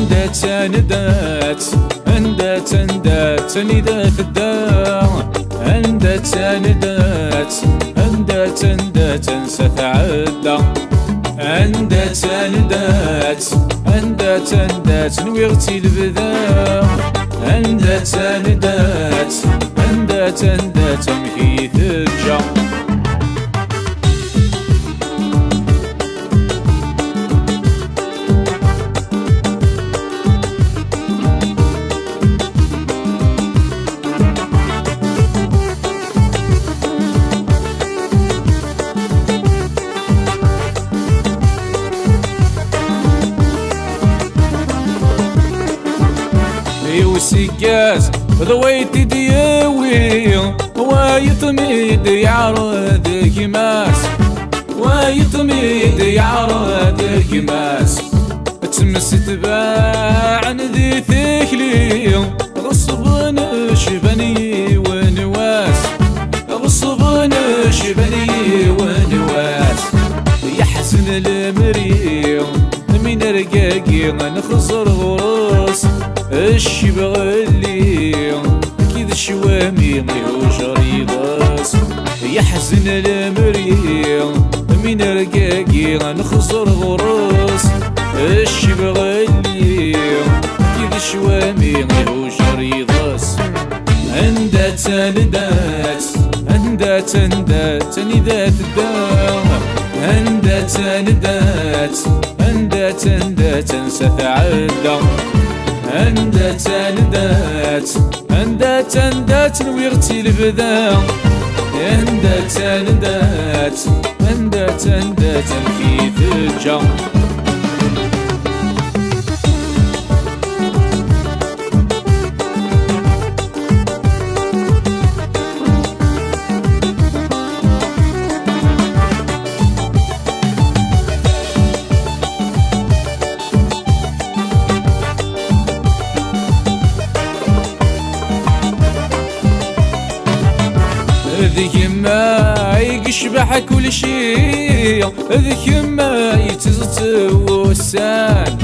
أندات أندات أندات أندات ندات الدار أندات أندات أندات أندات أنسى تعدى أندات أندات أندات أندات نويرتي البدا أندات أندات أندات أندات أمحيث الجا وسجاز ضويت دياوي ويطميد يعرض كماس ويطميد يعرض كماس تمس تباع ذي ثكلي غصبن شبني ونواس غصبن شبني ونواس يحسن المريم من رقاقي نخزر غروس الشبغلي كيد الشوامي غيوجر يضاس يحزن المريم من رقاقي نخزر غروس الشبغلي كيد الشوامي غيوجر يضاس أندات أندات أندات أندات ندات الدار أندات أندات أندات أندات أنسى تعدى أندات أندات أندات أندات نويرتي البدا أندات أندات أندات أندات أمحيث الجا ذيك ما يشبح كل شي ذيك ما يتزت وسان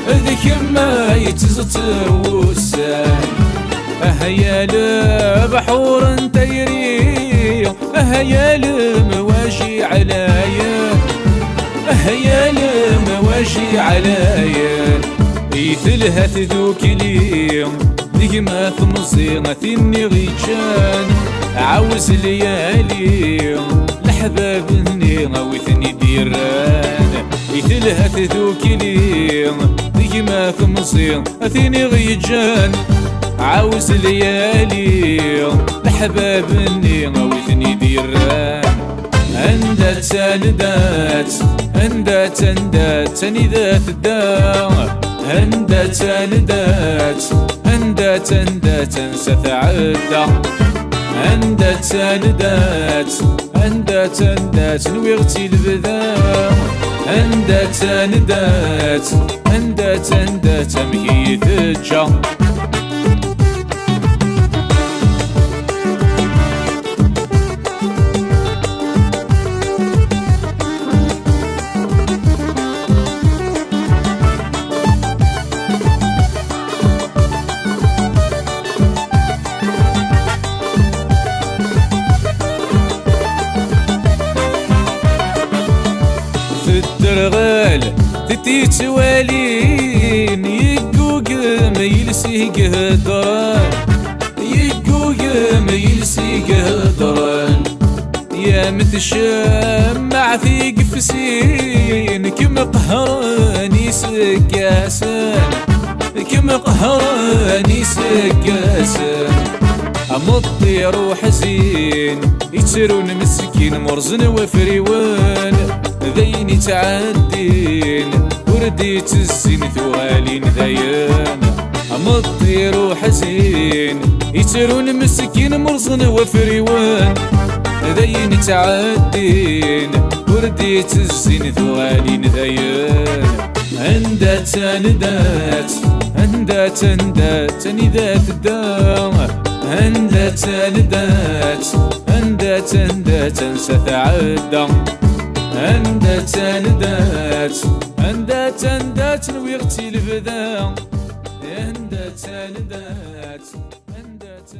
ذيك ما يتزت وسان هيا لبحور تيري هيا لمواجي عليا هيا لمواجي عليا يثلها تذوك اليوم ذيك ما ثمزينة ثني غيجان عاوز ليالي لحباب غويثني ديران يثلها تذوك اليوم ذيك ما ثمزين أثيني غيجان عاوز ليالي لحباب غويثني ديران أندات أندات أندات أندات ندات الدار أندات أندات أندات أندات أنسى تعدى أندات أندات أندات أندات نويرتي البدا أندات أندات أندات أندات أمحيث الجا الدرغال تتي توالين يقوق ما يلسي قهدران يقوق ما يلسي قهدران يا متشمع في قفسين كم قهراني سكاسان كم قهراني سكاسان أمطير وحزين يترون مسكين مرزن وفريوان ذيني تعدين ورديت الزين ثوالين ذيان أمطير وحزين يترون مسكين مرزن وفريوان ذيني تعدين ورديت الزين ثوالين ذيان أندات أندات أندات أندات ندات الدار أندات أندات أندات أندات أنسى تعدى أندات أندات اندات نويغتي البدا اندات اندات اندات